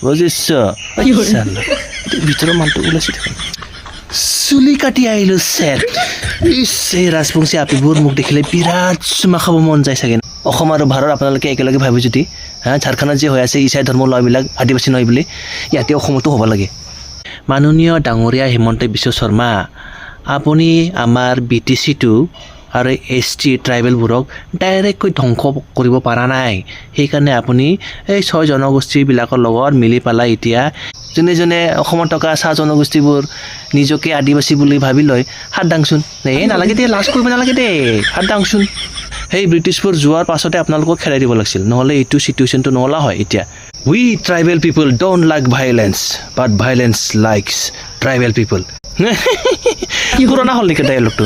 বুজিছ ভিতৰৰ মানুহটো ওলাইছে দেখোন চুলি কাটি আহিলো চেট এই ৰাজবংশী আপিবোৰ মোক দেখিলে বিৰাট চুমা খাব মন যায় চাগে অসম আৰু ভাৰত আপোনালোকে একেলগে ভাবি যদি ঝাৰখণ্ডত যে হৈ আছে ইছাই ধৰ্ম ল'ৰাবিলাক আদিবাসী নহয় বুলি ইয়াতে অসমতো হ'ব লাগে মাননীয় ডাঙৰীয়া হিমন্ত বিশ্ব শৰ্মা আপুনি আমাৰ BTC-টো আৰু ST ট্ৰাইবেলবোৰক ডাইৰেক্টকৈ ধ্বংস কৰিব পৰা নাই সেইকাৰণে আপুনি এই 6 জনগোষ্ঠীবিলাকৰ লগত মিলি পেলাই এতিয়া যোনে যোনে অসমত থকা চাহ জনগোষ্ঠীবোৰ নিজকে আদিবাসী বুলি ভাবি লয় হাত দাংচোন নালাগে দে লাজ কৰিব নালাগে দে হাত দাংচোন সেই ব্ৰিটিছবোৰ যোৱাৰ পাছতে আপোনালোকক খেলাই দিব লাগিছিল নহ'লে এইটো চিটুৱেশ্যনটো নহ'লা হয় এতিয়া We tribal people don't like violence, but violence likes tribal people. পুৰণা হ'ল নেকি ডাইলগটো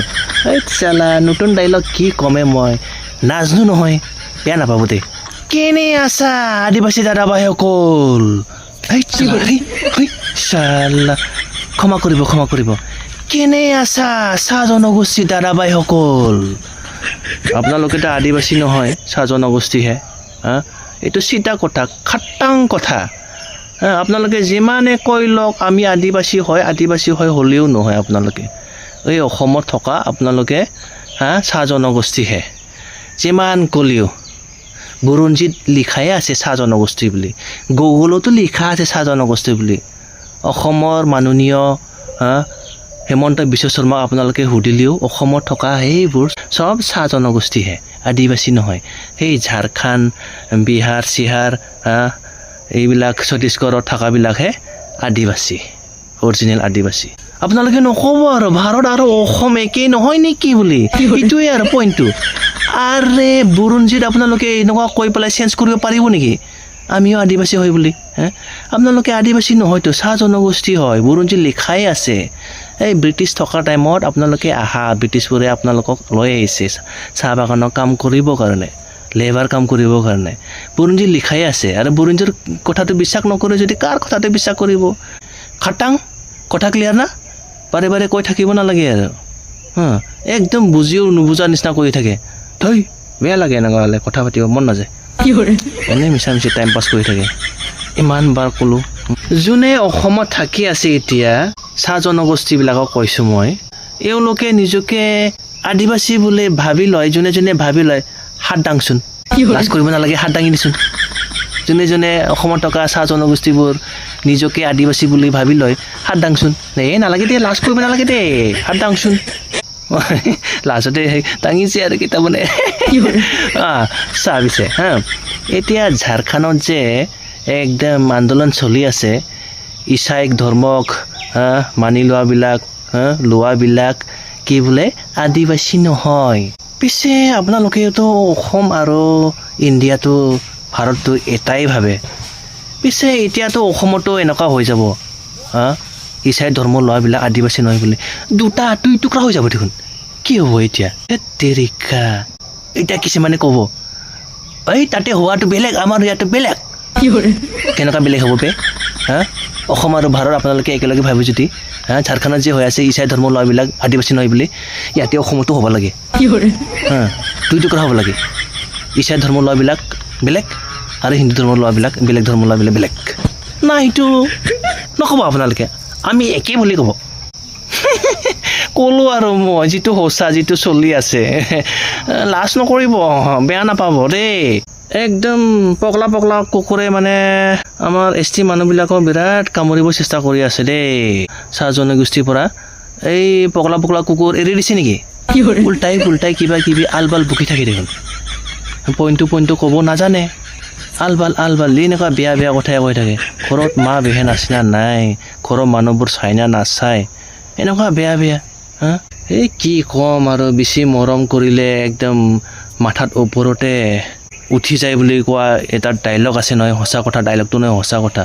চালা নতুন ডাইলগ কি কমে মই নাজনো নহয় বেয়া নাপাব দে কেনে আছা আদিবাসী দাদা বাইসকল চালা ক্ষমা কৰিব কেনে আছা চাহ জনগোষ্ঠী দাদা বাইসকল আপোনালোকেতো আদিবাসী নহয় চাহ জনগোষ্ঠীহে এইটো চিধা কথা খাটাং কথা আপোনালোকে যিমানে কৈ লওক আমি আদিবাসী হয় হ'লেও নহয় আপোনালোকে এই অসমত থকা আপোনালোকে চাহ জনগোষ্ঠীহে যিমান ক'লেও বুৰঞ্জীত লিখাই আছে চাহ জনগোষ্ঠী বুলি গুগলতো লিখা আছে চাহ জনগোষ্ঠী বুলি অসমৰ মাননীয় হিমন্ত বিশ্ব শৰ্মা আপোনালোকে সুধিলেও অসমত থকা সেইবোৰ চব চাহ জনগোষ্ঠীহে আদিবাসী নহয় সেই ঝাৰখণ্ড বিহাৰ চিহাৰ এইবিলাক ছত্তীশগড়ত থকাবিলাকহে আদিবাসী অৰিজিনেল আদিবাসী আপোনালোকে নক'ব আৰু ভাৰত আৰু অসম একেই নহয় নেকি বুলি এইটোৱে আৰু পইণ্টটো আৰে বুৰঞ্জীত আপোনালোকে এনেকুৱা কৈ পেলাই চেঞ্জ কৰিব পাৰিব নেকি আমিও আদিবাসী হয় বুলি আপোনালোকে আদিবাসী নহয়তো চাহ জনগোষ্ঠী হয় বুৰঞ্জীত লিখাই আছে এই ব্ৰিটিছ থকা টাইমত আপোনালোকে ব্ৰিটিছবোৰে আপোনালোকক লৈ আহিছে চাহ বাগানৰ কাম কৰিবৰ কাৰণে লেবাৰ কাম কৰিবৰ কাৰণে বুৰঞ্জীত লিখাই আছে আৰু বুৰঞ্জীৰ কথাটো বিশ্বাস নকৰে যদি কাৰ কথাটো বিশ্বাস কৰিব খাটাং কথা ক্লিয়াৰ না বাৰে বাৰে কৈ থাকিব নালাগে আৰু একদম বুজিও নুবুজাৰ নিচিনা কৰি থাকে থৈ বেয়া লাগে এনেকুৱা হ'লে কথা পাতিব মন নাযায় এনেই মিছা মিছি টাইম পাছ কৰি থাকে ইমান বাৰ ক'লোঁ যোনে অসমত থাকি আছে এতিয়া চাহ জনগোষ্ঠীবিলাকক কৈছোঁ মই এওঁলোকে নিজকে আদিবাসী বুলি ভাবি লয় যোনে ভাবি লয় হাত দাংচোন লাজ কৰিব নালাগে হাত দাঙি দিচোন যোনে অসমত থকা চাহ জনগোষ্ঠীবোৰ নিজকে আদিবাসী বুলি ভাবি লয় হাত দাংচোন নালাগে দে লাজ কৰিব নালাগে দে হাত দাংচোন লাজতে দাঙিছে আৰু কিতাপনে চাহ পিছে এতিয়া ঝাৰখণ্ডত যে একদম আন্দোলন চলি আছে ইছাইক ধৰ্মক মানি লোৱাবিলাক কি বোলে আদিবাসী নহয় পিছে আপোনালোকেতো অসম আৰু ইণ্ডিয়াটো ভাৰতটো এটাই ভাবে পিছে এতিয়াতো অসমতো এনেকুৱা হৈ যাব ইছাই ধৰ্ম লোৱাবিলাক আদিবাসী নহয় বুলি দুটা দুই টুকুৰা হৈ যাব দেখোন কি হ'ব এতিয়া তেৰিকা এতিয়া কিছুমানে ক'ব এই তাতে হোৱাটো বেলেগ আমাৰ ইয়াতো বেলেগ কেনেকুৱা বেলেগ হ'ব বে অসম আৰু ভাৰত আপোনালোকে একেলগে ভাবি যদি ঝাৰখণ্ডত যে হৈ আছে ইছাই ধৰ্ম ল'ৰাবিলাক আদিবাসী নহয় বুলি ইয়াতে অসমতো হ'ব লাগে দুই টুকুৰা হ'ব লাগে ইছাই ধৰ্ম ল'ৰাবিলাক বেলেগ আৰু হিন্দু ধৰ্মৰ ল'ৰাবিলাক বেলেগ ধৰ্মৰ ল'ৰাবিলাক বেলেগ নাই সেইটো নক'ব আপোনালোকে আমি একে বুলি ক'ব ক'লোঁ আৰু মই যিটো সঁচা যিটো চলি আছে লাজ নকৰিব বেয়া নাপাব দেই একদম পগলা কুকুৰে মানে আমাৰ ST মানুহবিলাকক বিৰাট কামুৰিব চেষ্টা কৰি আছে দেই চাহ জনগোষ্ঠীৰ পৰা এই পগলা কুকুৰ এৰি দিছে নেকি উল্টাই কিবা কিবি আলবাল বকি থাকে দেখোন পইণ্টটো ক'ব নাজানে আলবাল এনেকুৱা বেয়া কথাই কৈ থাকে ঘৰত মা বেহেন আছে না নাই ঘৰৰ মানুহবোৰ চাই না নাচায় এনেকুৱা বেয়া এই কি ক'ম আৰু বেছি মৰম কৰিলে একদম মাথাত ওপৰতে উঠি যায় বুলি কোৱা এটা ডাইলগ আছে নহয় সঁচা কথা ডাইলগটো নহয় সঁচা কথা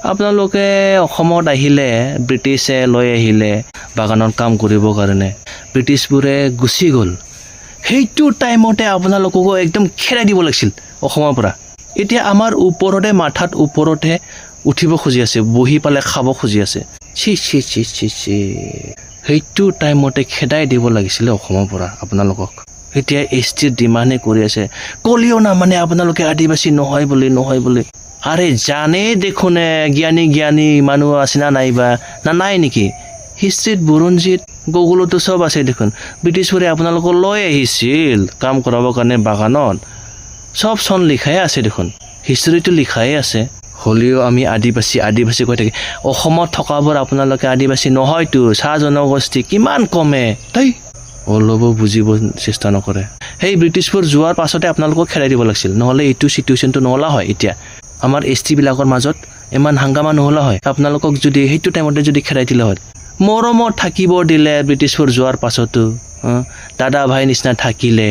আপোনালোকে অসমত আহিলে ব্ৰিটিছে লৈ আহিলে বাগানত কাম কৰিবৰ কাৰণে ব্ৰিটিছবোৰে গুচি গ'ল সেইটো টাইমতে আপোনালোককো একদম খেৰাই দিব লাগিছিল অসমৰ পৰা এতিয়া আমাৰ ওপৰতে মাথাত ওপৰতে উঠিব খুজি আছে বহি পালে খাব খুজি আছে চি সেইটো টাইমতে খেদাই দিব লাগিছিলে অসমৰ পৰা আপোনালোকক এতিয়া STৰ ডিমাণ্ডে কৰি আছে ক'লেও না মানে আপোনালোকে আদিবাসী নহয় বুলি আৰে জানে দেখোন জ্ঞানী মানুহ আছে না নাইবা না নাই নেকি হিষ্ট্ৰীত বুৰঞ্জীত গুগলতো চব আছে দেখোন ব্ৰিটিছবোৰে আপোনালোকক লৈ আহিছিল কাম কৰাবৰ কাৰণে বাগানত চব চন লিখাই আছে দেখোন হিষ্ট্ৰীটো লিখাই আছে হ'লেও আমি আদিবাসী কৈ থাকে অসমত থকাবোৰ আপোনালোকে আদিবাসী নহয়তো চাহ জনগোষ্ঠী কিমান কমে তাই অলপ বুজিব চেষ্টা নকৰে সেই ব্ৰিটিছবোৰ যোৱাৰ পাছতে আপোনালোকক খেলাই দিব লাগিছিল নহ'লে এইটো চিটুৱেশ্যনটো নহ'লা হয় এতিয়া আমাৰ এছ টিবিলাকৰ মাজত ইমান হাংগামা নহ'লা হয় আপোনালোকক যদি সেইটো টাইমতে যদি খেলাই দিলে হয় মৰমত থাকিব দিলে ব্ৰিটিছবোৰ যোৱাৰ পাছতো দাদা ভাই নিচিনা থাকিলে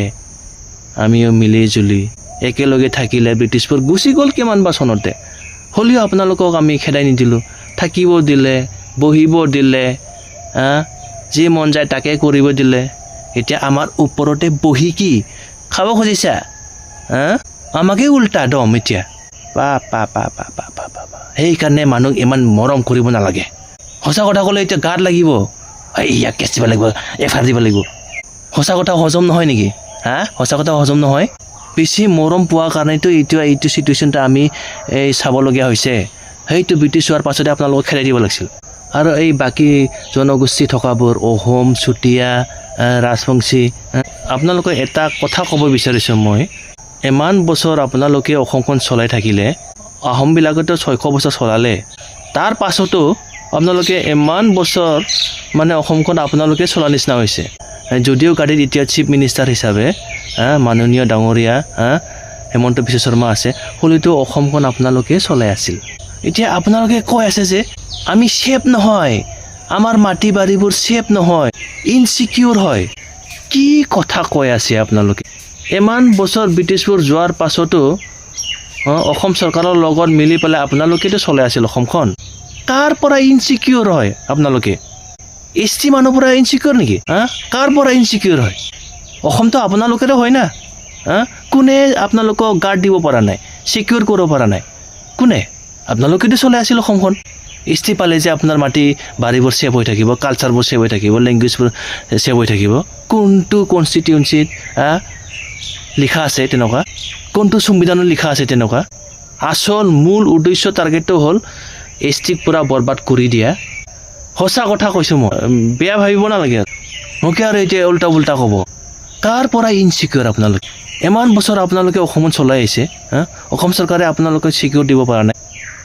আমিও মিলি জুলি একেলগে থাকিলে ব্ৰিটিছবোৰ গুচি গ'ল কিমানবা চনতে হ'লেও আপোনালোকক আমি খেদাই নিদিলোঁ থাকিব দিলে বহিব দিলে যি মন যায় তাকে কৰিব দিলে এতিয়া আমাৰ ওপৰতে বহি কি খাব খুজিছা আমাকে উল্টা দম এতিয়া পা সেইকাৰণে মানুহ ইমান মৰম কৰিব নালাগে সঁচা কথা ক'লে এতিয়া গাত লাগিব ইয়াক কেছ দিব লাগিব এফআইআৰ দিব লাগিব সঁচা কথা হজম নহয় নেকি সঁচা কথা হজম নহয় বেছি মৰম পোৱাৰ কাৰণেতো এইটো চিটুৱেশ্যনটো আমি চাবলগীয়া হৈছে সেইটো ব্ৰিটিছ হোৱাৰ পাছতে আপোনালোকক খেলাই দিব লাগিছিল আৰু এই বাকী জনগোষ্ঠী থকাবোৰ অহোম চুতীয়া ৰাজবংশী আপোনালোকে এটা কথা ক'ব বিচাৰিছোঁ মই ইমান বছৰ আপোনালোকে অসমখন চলাই থাকিলে আহোমবিলাকেতো 600 বছৰ চলালে তাৰ পাছতো আপোনালোকে ইমান বছৰ মানে অসমখন আপোনালোকে চলা নিচিনা হৈছে যদিও গাড়ীত এতিয়া চিফ মিনিষ্টাৰ হিচাপে মাননীয় ডাঙৰীয়া হেমন্ত বিশ্ব শৰ্মা আছে হ'লেতো অসমখন আপোনালোকে চলাই আছিল এতিয়া আপোনালোকে কৈ আছে যে আমি ছেফ নহয় আমাৰ মাটি বাৰীবোৰ ছেফ নহয় ইনচিকিউৰ হয় কি কথা কৈ আছে আপোনালোকে ইমান বছৰ ব্ৰিটিছবোৰ যোৱাৰ পাছতো অসম চৰকাৰৰ লগত মিলি পেলাই আপোনালোকেতো চলাই আছিল অসমখন কাৰ পৰা ইনচিকিউৰ হয় আপোনালোকে এছ টি মানুহৰ পৰা ইনচিকিউৰ নেকি কাৰ পৰা ইনচিকিউৰ হয় অসমটো আপোনালোকেতো হয় না কোনে আপোনালোকক গাৰ্ড দিব পৰা নাই চিকিউৰ কৰিব পৰা নাই কোনে আপোনালোকেতো চলাই আছিল অসমখন এছ টি পালে যে আপোনাৰ মাটি বাৰীবোৰ ছেভ হৈ থাকিব কালচাৰবোৰ ছেভ হৈ থাকিব লেংগুৱেজবোৰ ছেভ হৈ থাকিব কোনটো কনষ্টিটিউঞ্চিত লিখা আছে তেনেকুৱা কোনটো সংবিধানত লিখা আছে তেনেকুৱা আচল মূল উদ্দেশ্য টাৰ্গেটটো হ'ল এছ টিক পূৰা বৰবাদ কৰি দিয়া সঁচা কথা কৈছোঁ মই বেয়া ভাবিব নালাগে মোকে আৰু এতিয়া উল্টা পুল্টা ক'ব কাৰ পৰা ইনচিকিউৰ আপোনালোকে ইমান বছৰ আপোনালোকে অসমত চলাই আহিছে অসম চৰকাৰে আপোনালোকক চিকিউৰ দিব পৰা নাই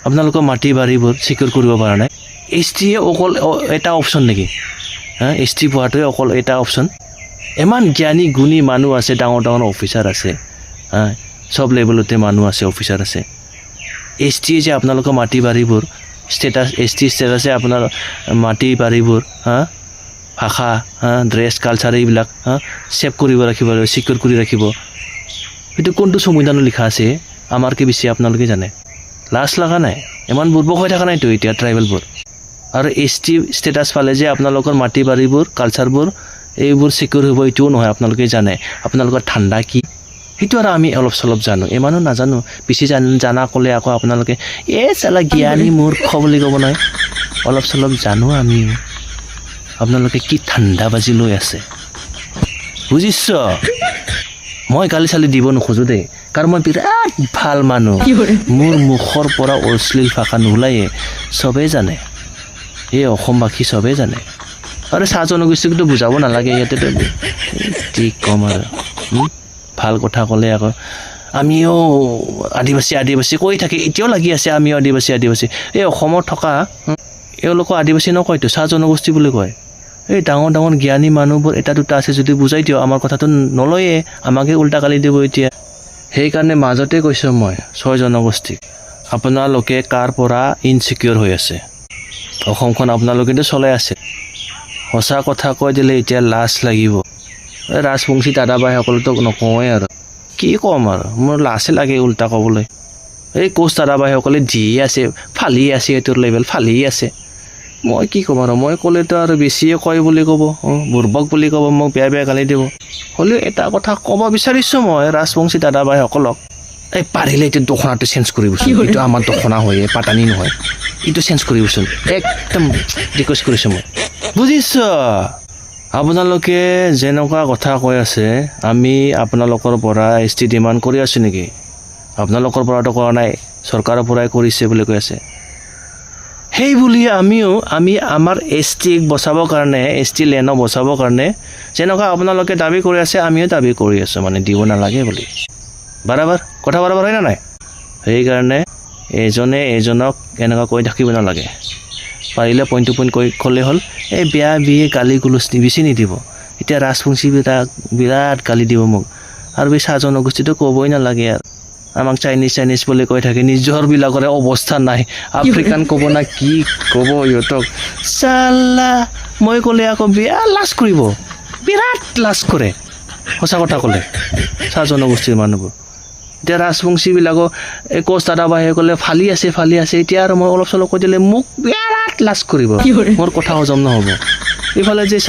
আপোনালোকৰ মাটি বাৰীবোৰ চিকিউৰ কৰিব পৰা নাই এছ টিয়ে অকল এটা অপশ্যন নেকি এছ টি পোৱাটোৱে অকল এটা অপশ্যন ইমান জ্ঞানী গুণী মানুহ আছে ডাঙৰ অফিচাৰ আছে চব লেভেলতে মানুহ আছে অফিচাৰ আছে এছ টিয়ে যে আপোনালোকৰ মাটি বাৰীবোৰ ষ্টেটাছ এছ টি ষ্টেটাছে আপোনাৰ মাটি বাৰীবোৰ ভাষা ড্ৰেছ কালচাৰ এইবিলাক ছেভ কৰিব ৰাখিব চিকিউৰ কৰি ৰাখিব সেইটো কোনটো সংবিধানত লিখা আছে আমাৰকে বেছি আপোনালোকে জানে লাজ লগা নাই ইমান বুৰ্বক হৈ থকা নাইতো এতিয়া ট্ৰাইবেলবোৰ আৰু এছ টি ষ্টেটাছ পালে যে আপোনালোকৰ মাটি বাৰীবোৰ কালচাৰবোৰ এইবোৰ চিকিউৰ হ'ব এইটোও নহয় আপোনালোকে জানে আপোনালোকৰ ঠাণ্ডা কি সেইটো আৰু আমি অলপ চলপ জানো ইমানো নাজানো বেছি জানা ক'লে আকৌ আপোনালোকে চালা জ্ঞানী মূৰ্খ বুলি ক'ব নহয় অলপ চলপ জানো আমিও আপোনালোকে কি ঠাণ্ডা বাজি লৈ আছে বুজিছ মই গালি চালি দিব নোখোজোঁ দেই কাৰণ মই বিৰাট ভাল মানুহ মোৰ মুখৰ পৰা অশ্লীল ভাষা নোলায়ে চবেই জানে এই অসমবাসী চবেই জানে আৰু চাহ জনগোষ্ঠীকতো বুজাব নালাগে ইয়াতেতো কি ক'ম আৰু ভাল কথা ক'লে আকৌ আমিও আদিবাসী কৈ থাকে এতিয়াও লাগি আছে আমিও আদিবাসী এই অসমত থকা এওঁলোকক আদিবাসী নকয়তো চাহ জনগোষ্ঠী বুলি কয় এই ডাঙৰ জ্ঞানী মানুহবোৰ এটা দুটা আছে যদি বুজাই দিওঁ আমাৰ কথাটো নলয়ে আমাকে উল্টা গালি দিব এতিয়া সেইকাৰণে মাজতে কৈছোঁ মই 6 জনগোষ্ঠীক আপোনালোকে কাৰ পৰা ইনচিকিউৰ হৈ আছে অসমখন আপোনালোকেতো চলাই আছে সঁচা কথা কৈ দিলে এতিয়া লাজ লাগিব ৰাজবংশী দাদাবাইসকলতো নকওঁৱেই আৰু কি ক'ম আৰু মোৰ লাজে লাগে উল্টা ক'বলৈ এই কোচ দাদাবাইসকলে দিয়ে আছে ফালি আছে এইটোৰ লেভেল ফালি আছে মই কি ক'ম আৰু মই ক'লেতো আৰু বেছিয়ে কয় বুলি ক'ব বুৰ্বক বুলি ক'ব মোক বেয়া গালি দিব হ'লেও এটা কথা ক'ব বিচাৰিছোঁ মই ৰাজবংশী দাদাবাইসকলক এই পাৰিলে এইটো দখনাটো চেঞ্জ কৰিবচোন এইটো আমাৰ দখনা হয় পাতানি নহয় এইটো চেঞ্জ কৰিবচোন একদম ৰিকুৱেষ্ট কৰিছোঁ মই বুজিছ আপোনালোকে যেনেকুৱা কথা কৈ আছে আমি আপোনালোকৰ পৰা এছ টি ডিমাণ্ড কৰি আছোঁ নেকি আপোনালোকৰ পৰাতো কৰা নাই চৰকাৰৰ পৰাই কৰিছে বুলি কৈ আছে সেই বুলি আমি আমাৰ এছটিক বচাবৰ কাৰণে এছটি লেণ্ডক বচাবৰ কাৰণে যেনেকুৱা আপোনালোকে দাবী কৰি আছে আমিও দাবী কৰি আছোঁ মানে দিব নালাগে বুলি বাৰাবাৰ কথা বাৰাবাৰ হয় না নাই সেইকাৰণে এজনে এজনক এনেকুৱা কৈ থাকিব নালাগে পাৰিলে পইণ্ট টু পইণ্ট কৈ ক'লে হ'ল এই বেয়া বিয়ে গালি গুলচ বেছি নিদিব এতিয়া ৰাজবংশীবিলাক বিৰাট গালি দিব মোক আৰু এই চাহ জনগোষ্ঠীটো ক'বই নালাগে আৰু আমাক চাইনিজ বুলি কৈ থাকে নিজৰবিলাকৰে অৱস্থা নাই আফ্ৰিকান ক'ব না কি ক'ব ইহঁতক চাল্লা মই ক'লে আকৌ বেয়া লাজ কৰিব বিৰাট লাজ কৰে সঁচা কথা ক'লে চাহ জনগোষ্ঠীৰ মানুহবোৰ এতিয়া ৰাজবংশীবিলাকক এই কোচ দাদাবাহে ক'লে ফালি আছে এতিয়া আৰু মই অলপ চলপ কৈ দিলে মোক বিৰাট লাজ কৰিব মোৰ কথা হজম নহ'ব এইফালে যে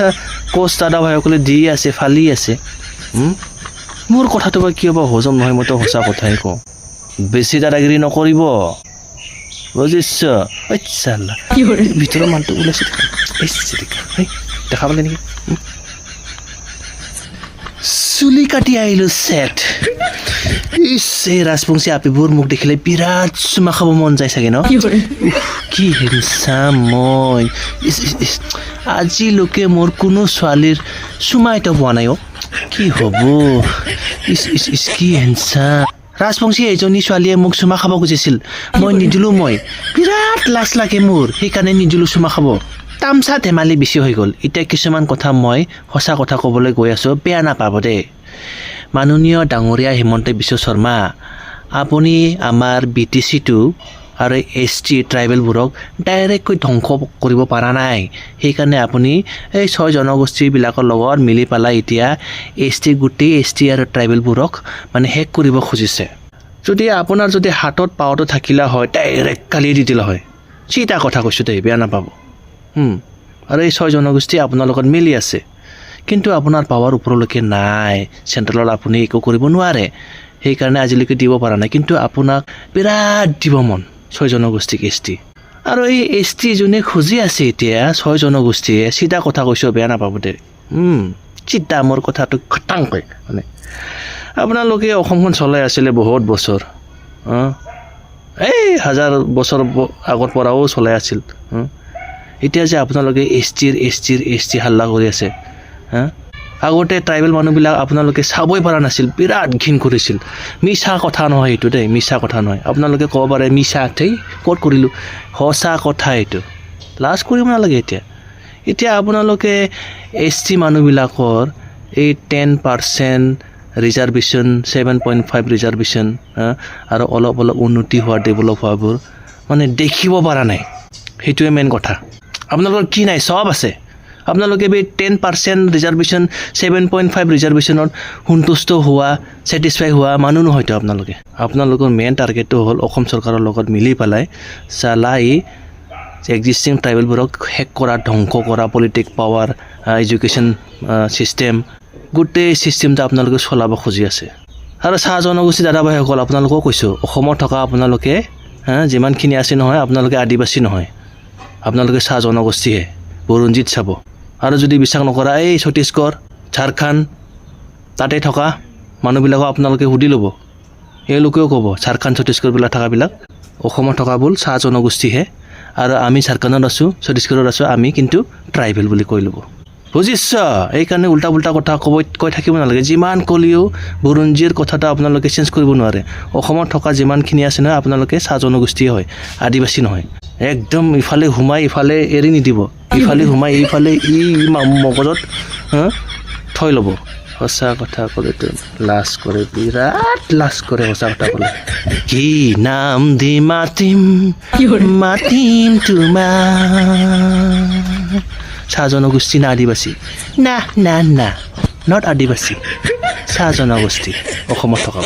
কোচ দাদাবাহে দি আছে ফালি আছে মোৰ কথাটো বা কিয় বা হজম নহয় মইতো সঁচা কথাই কওঁ বেছি দাদাগিৰি নকৰিব বুজিছ চাল্লা ভিতৰৰ মানুহটো ওলাইছে দেখা পালে নেকি চুলি কাটি আহিলোঁ চেট এই ৰাজবংশী আপিবোৰ মোক দেখিলে বিৰাট চুমা খাব মন যায় চাগে ন কি হেণ্ডচাম মই আজিলৈকে মোৰ কোনো ছোৱালীৰ চুমা এটা পোৱা নাই কি হ'ব কি হেণ্ডচাম ৰাজবংশী এজনী ছোৱালীয়ে মোক চুমা খাব খুজিছিল মই নিদিলোঁ মই বিৰাট লাজ লাগে মোৰ সেইকাৰণে নিদিলোঁ চুমা খাব তামচা ধেমালি বেছি হৈ গ'ল এতিয়া কিছুমান কথা মই সঁচা কথা ক'বলৈ গৈ আছোঁ বেয়া নাপাব দেই মাননীয় ডাঙৰীয়া হিমন্ত বিশ্ব শৰ্মা আপুনি আমাৰ BTCটো আৰু ST ট্ৰাইবেলবোৰক ডাইৰেক্টকৈ ধ্বংস কৰিব পৰা নাই সেইকাৰণে আপুনি এই 6 জনগোষ্ঠীবিলাকৰ লগত মিলি পেলাই এতিয়া গোটেই ST আৰু ট্ৰাইবেলবোৰক মানে শেষ কৰিব খুজিছে যদি আপোনাৰ যদি হাতত পাৱাৰটো থাকিলা হয় ডাইৰেক্ট কালি দি দিলা হয় চিটা কথা কৈছোঁ দেই বেয়া নাপাব আৰু এই 6 জনগোষ্ঠী আপোনাৰ লগত মিলি আছে কিন্তু আপোনাৰ পাৱাৰ ওপৰলৈকে নাই চেণ্ট্ৰেলত আপুনি একো কৰিব নোৱাৰে সেইকাৰণে আজিলৈকে দিব পৰা নাই কিন্তু আপোনাক বিৰাট দিব মন 6 জনগোষ্ঠীক ST আৰু এই ST যোনে খুজি আছে এতিয়া 6 জনগোষ্ঠীয়ে চিধা কথা কৈছোঁ বেয়া নাপাব দেই চিধা মোৰ কথাটো খটাংকৈ মানে আপোনালোকে অসমখন চলাই আছিলে বহুত বছৰ এই 1000 বছৰ আগৰ পৰাও চলাই আছিল এতিয়া যে আপোনালোকে ST হাল্লা কৰি আছে আগতে ট্ৰাইবেল মানুহবিলাক আপোনালোকে চাবই পৰা নাছিল বিৰাট ঘিণ কৰিছিল মিছা কথা নহয় এইটো দেই মিছা কথা নহয় আপোনালোকে ক'ব পাৰে মিছা থেই ক'ত কৰিলোঁ সঁচা কথা এইটো লাজ কৰিব নালাগে এতিয়া আপোনালোকে ST মানুহবিলাকৰ এই 10% ৰিজাৰ্ভেশ্যন 7.5 ৰিজাৰ্ভেশ্যন আৰু অলপ উন্নতি হোৱা ডেভেলপ হোৱাবোৰ মানে দেখিব পৰা নাই সেইটোৱে মেইন কথা আপোনালোকৰ কি নাই সব আছে আপোনালোকে 10% ৰিজাৰ্ভেশ্যন 7.5 ৰিজাৰ্ভেশ্যনত সন্তুষ্ট হোৱা ছেটিছফাই হোৱা মানুহ নহয়তো আপোনালোকৰ মেইন টাৰ্গেটটো হ'ল অসম চৰকাৰৰ লগত মিলি পেলাই চালাই এক্সিষ্টিং ট্ৰাইবেলবোৰক শেষ কৰা ধ্বংস কৰা পলিটিক পাৱাৰ এডুকেশ্যন ছিষ্টেম গোটেই ছিষ্টেমটো আপোনালোকে চলাব খুজি আছে আৰু চাহ জনগোষ্ঠী দাদাবাইসকল আপোনালোকেও কৈছোঁ অসমত থকা আপোনালোকে যিমানখিনি আছে নহয় আপোনালোকে আদিবাসী নহয় আপোনালোকে চাহ জনগোষ্ঠীহে বুৰঞ্জীত চাব আৰু যদি বিশ্বাস নকৰা এই ছত্তীশগড় ঝাৰখণ্ড তাতে থকা মানুহবিলাকক আপোনালোকে সুধি ল'ব এওঁলোকেও ক'ব ঝাৰখণ্ড ছত্তীশগড়বিলাক থকাবিলাক অসমত থকাবোৰ চাহ জনগোষ্ঠীহে আৰু আমি ঝাৰখণ্ডত আছোঁ ছত্তীশগড়ত আছোঁ আমি কিন্তু ট্ৰাইবেল বুলি কৈ ল'ব বুজিছ এইকাৰণে উল্টা কথা কৈ থাকিব নালাগে যিমান ক'লেও বুৰঞ্জীৰ কথাটো আপোনালোকে চেঞ্জ কৰিব নোৱাৰে অসমত থকা যিমানখিনি আছে নহয় আপোনালোকে চাহ জনগোষ্ঠীয়ে হয় আদিবাসী নহয় একদম ইফালে সোমাই ইফালে এৰি নিদিব ইফালে সোমাই ইফালে মগজত থৈ ল'ব সঁচা কথা ক'লেতো লাজ কৰে বিৰাট লাজ কৰে সঁচা কথা ক'লে কি নাম দি মাতিম তোমাৰ চাহ জনগোষ্ঠী না আদিবাসী না নট আদিবাসী চাহ জনগোষ্ঠী অসমত থকা